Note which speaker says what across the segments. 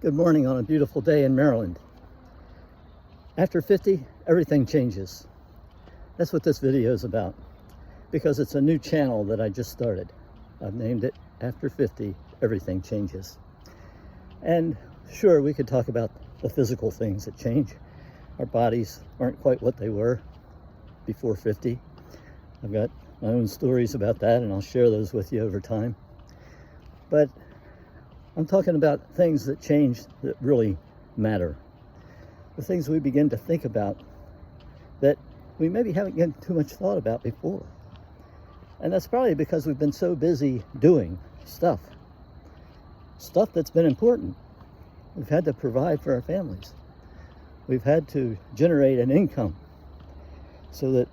Speaker 1: Good morning on a beautiful day in Maryland. After 50, everything changes. That's what this video is about, because it's a new channel that I just started. I've named it After 50, Everything Changes. And sure, we could talk about the physical things that change. Our bodies aren't quite what they were before 50. I've got my own stories about that, and I'll share those with you over time. But I'm talking about things that change that really matter. The things we begin to think about that we maybe haven't given too much thought about before. And that's probably because we've been so busy doing stuff that's been important. We've had to provide for our families. We've had to generate an income so that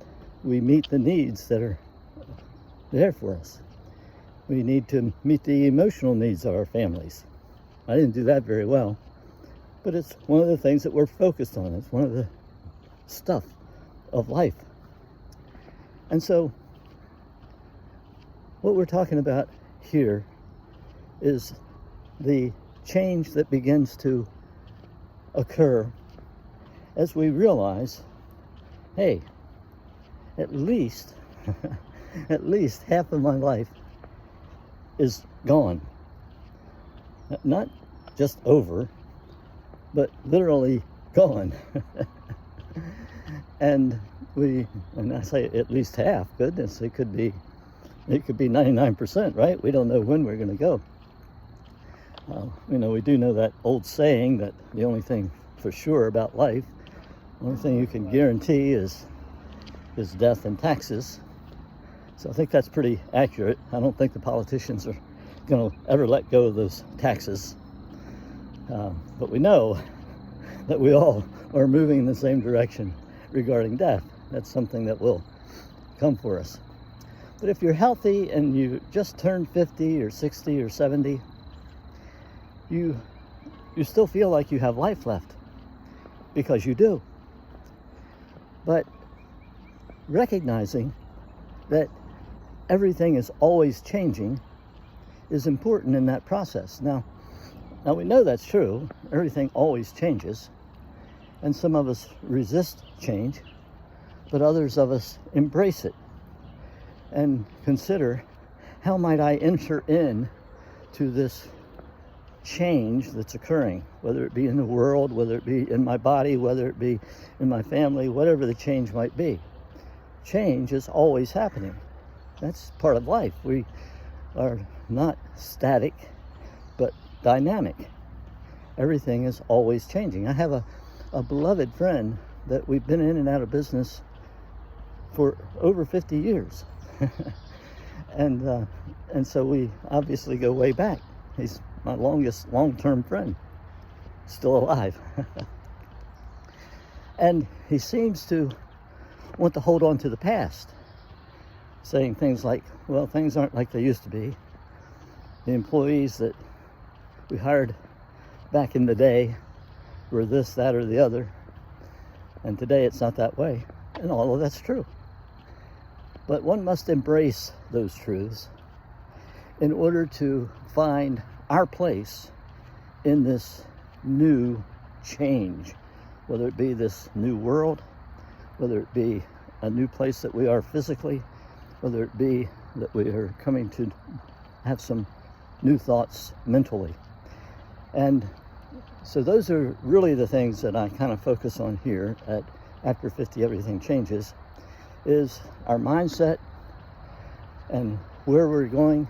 Speaker 1: we meet the needs that are there for us. We need to meet the emotional needs of our families. I didn't do that very well, but it's one of the things that we're focused on. It's one of the stuff of life. And so what we're talking about here is the change that begins to occur as we realize, hey, at least half of my life is gone. Not just over, but literally gone. and I say at least half. Goodness, it could be 99%, right? We don't know when we're going to go. We do know that old saying that the only thing for sure about life, the only thing you can guarantee is death and taxes. So I think that's pretty accurate. I don't think the politicians are going to ever let go of those taxes. But we know that we all are moving in the same direction regarding death. That's something that will come for us. But if you're healthy and you just turned 50 or 60 or 70, you still feel like you have life left, because you do. But recognizing that everything is always changing is important in that process. Now we know that's true. Everything always changes, and some of us resist change, but others of us embrace it and consider, how might I enter in to this change that's occurring, whether it be in the world, whether it be in my body, whether it be in my family, whatever the change might be. Change is always happening. That's part of life. We are not static, but dynamic. Everything is always changing. I have a beloved friend that we've been in and out of business for over 50 years. and so we obviously go way back. He's my longest long-term friend, still alive. And he seems to want to hold on to the past, saying things like, well, things aren't like they used to be. The employees that we hired back in the day were this, that, or the other, and today it's not that way. And all of that's true. But one must embrace those truths in order to find our place in this new change, whether it be this new world, whether it be a new place that we are physically, whether it be that we are coming to have some new thoughts mentally. And so those are really the things that I kind of focus on here at After 50 Everything Changes, is our mindset and where we're going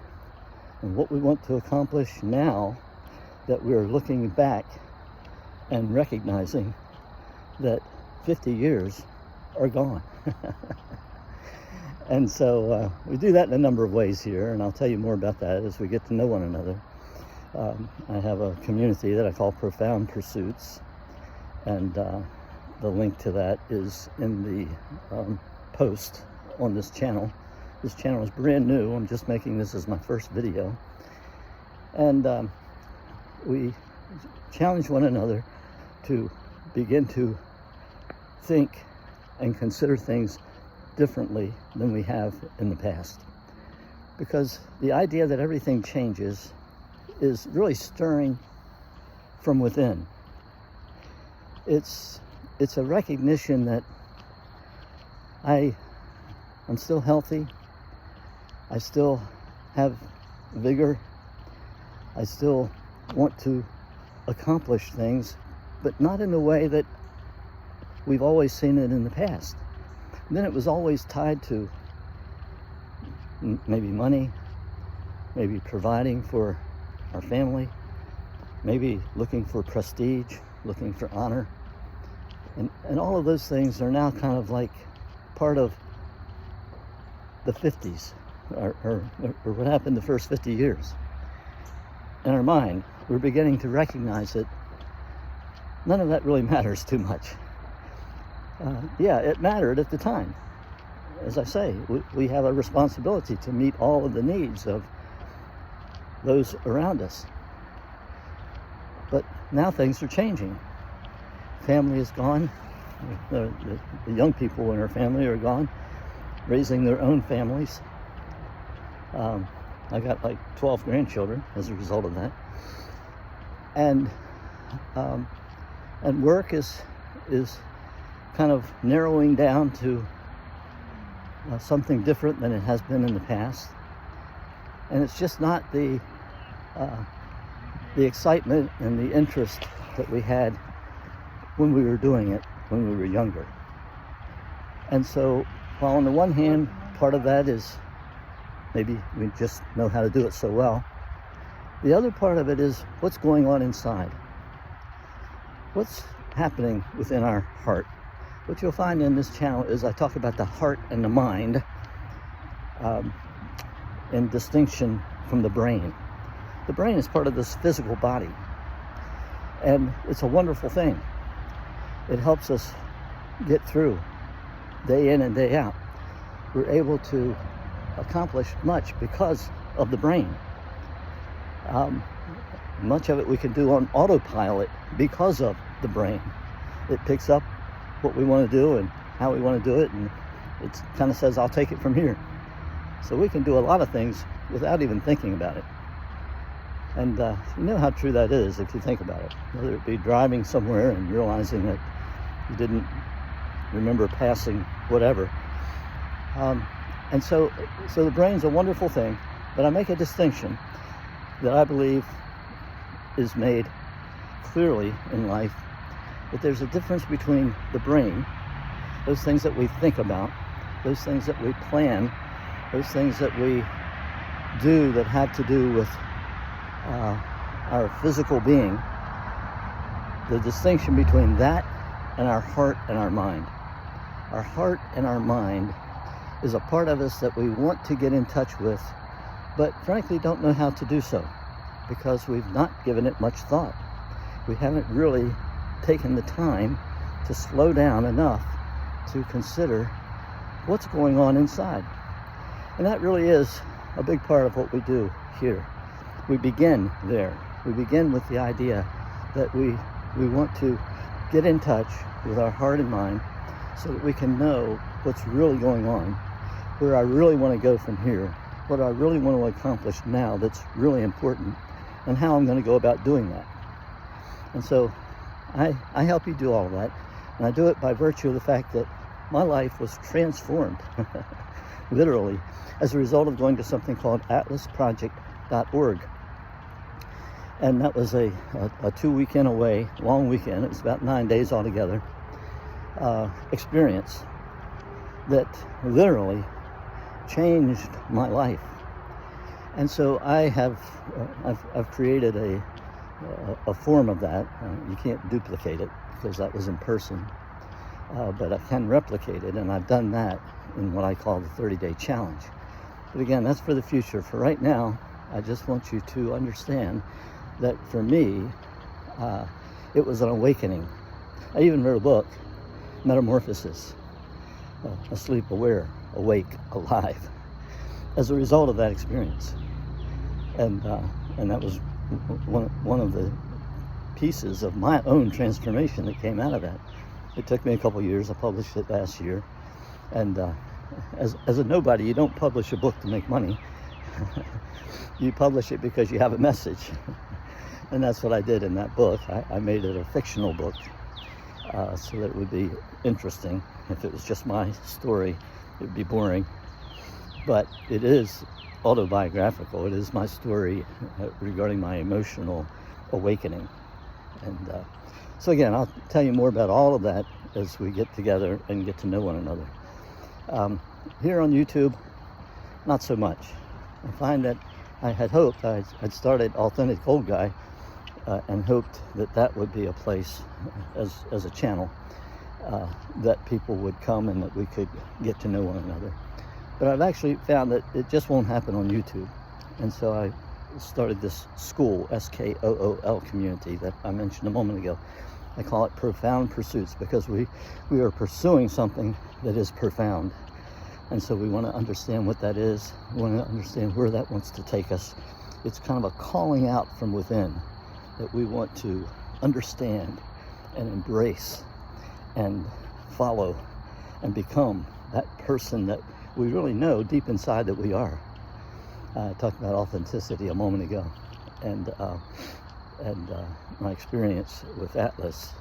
Speaker 1: and what we want to accomplish now that we're looking back and recognizing that 50 years are gone. And so we do that in a number of ways here, and I'll tell you more about that as we get to know one another. I have a community that I call Profound Pursuits, and the link to that is in the post on this channel. This channel is brand new. I'm just making this as my first video. And we challenge one another to begin to think and consider things differently than we have in the past. Because the idea that everything changes is really stirring from within. It's a recognition that I'm still healthy, I still have vigor, I still want to accomplish things, but not in the way that we've always seen it in the past. And then it was always tied to maybe money, maybe providing for our family, maybe looking for prestige, looking for honor. And all of those things are now kind of like part of the 50s, or what happened the first 50 years. In our mind, we're beginning to recognize that none of that really matters too much. Yeah, it mattered at the time. As I say, we have a responsibility to meet all of the needs of those around us. But now things are changing. Family is gone. The young people in our family are gone, raising their own families. I got like 12 grandchildren as a result of that. And work is kind of narrowing down to something different than it has been in the past. And it's just not the excitement and the interest that we had when we were doing it when we were younger. And so, while on the one hand, part of that is maybe we just know how to do it so well, the other part of it is what's going on inside. What's happening within our heart. What you'll find in this channel is I talk about the heart and the mind in distinction from the brain. The brain is part of this physical body, and it's a wonderful thing. It helps us get through day in and day out. We're able to accomplish much because of the brain. Much of it we can do on autopilot because of the brain. It picks up what we want to do and how we want to do it, and it kind of says, I'll take it from here. So we can do a lot of things without even thinking about it. And you know how true that is if you think about it. Whether it be driving somewhere and realizing that you didn't remember passing whatever. And so the brain's a wonderful thing, but I make a distinction that I believe is made clearly in life, that there's a difference between the brain, those things that we think about, those things that we plan, those things that we do that have to do with our physical being, the distinction between that and our heart and our mind. Our heart and our mind is a part of us that we want to get in touch with, but frankly don't know how to do so because we've not given it much thought. We haven't really taken the time to slow down enough to consider what's going on inside. And that really is a big part of what we do here. We begin there. We begin with the idea that we want to get in touch with our heart and mind so that we can know what's really going on, where I really want to go from here, what I really want to accomplish now that's really important, and how I'm going to go about doing that. And so I help you do all of that, and I do it by virtue of the fact that my life was transformed, literally, as a result of going to something called atlasproject.org. And that was a 2-weekend away, long weekend, it was about 9 days altogether, experience that literally changed my life. And so I've created a form of that. You can't duplicate it because that was in person, but I can replicate it, and I've done that in what I call the 30-day challenge. But again, that's for the future. For right now, I just want you to understand that for me, it was an awakening. I even wrote a book, Metamorphosis, Asleep, Aware, Awake, Alive, as a result of that experience. And that was one of the pieces of my own transformation that came out of that. It took me a couple years. I published it last year. And as a nobody, you don't publish a book to make money. You publish it because you have a message. And that's what I did in that book. I made it a fictional book so that it would be interesting. If it was just my story, it would be boring. But it is autobiographical. It is my story regarding my emotional awakening. And so again, I'll tell you more about all of that as we get together and get to know one another. Here on YouTube, not so much. I find that I had hoped, I'd started Authentic Old Guy and hoped that that would be a place as a channel that people would come and that we could get to know one another. But I've actually found that it just won't happen on YouTube. And so I started this school, SKOOL community that I mentioned a moment ago. I call it Profound Pursuits because we are pursuing something that is profound. And so we want to understand what that is. We want to understand where that wants to take us. It's kind of a calling out from within that we want to understand and embrace and follow and become that person that we really know deep inside that we are. I talked about authenticity a moment ago, and my experience with Atlas,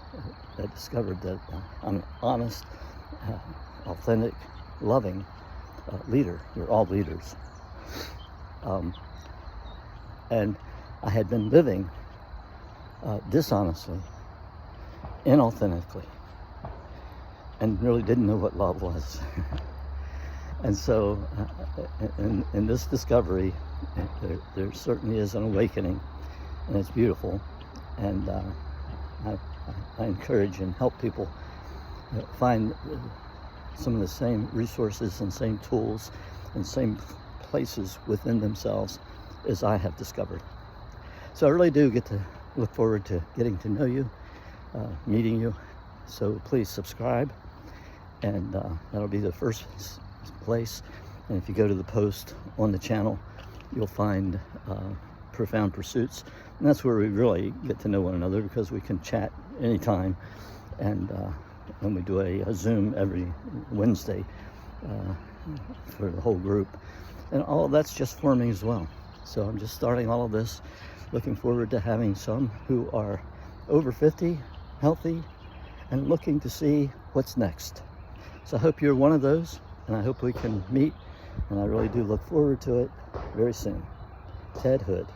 Speaker 1: I discovered that I'm an honest, authentic, loving leader. We're all leaders. And I had been living dishonestly, inauthentically, and really didn't know what love was. And so in this discovery, there certainly is an awakening, and it's beautiful. And I encourage and help people find some of the same resources and same tools and same places within themselves as I have discovered. So I really do get to look forward to getting to know you, meeting you. So please subscribe, and that'll be the first place. And if you go to the post on the channel, you'll find Profound Pursuits, and that's where we really get to know one another because we can chat anytime. And we do a Zoom every Wednesday for the whole group, and all of that's just forming as well. So I'm just starting all of this, looking forward to having some who are over 50, healthy, and looking to see what's next. So I hope you're one of those, and I hope we can meet, and I really do look forward to it very soon. Ted Hood.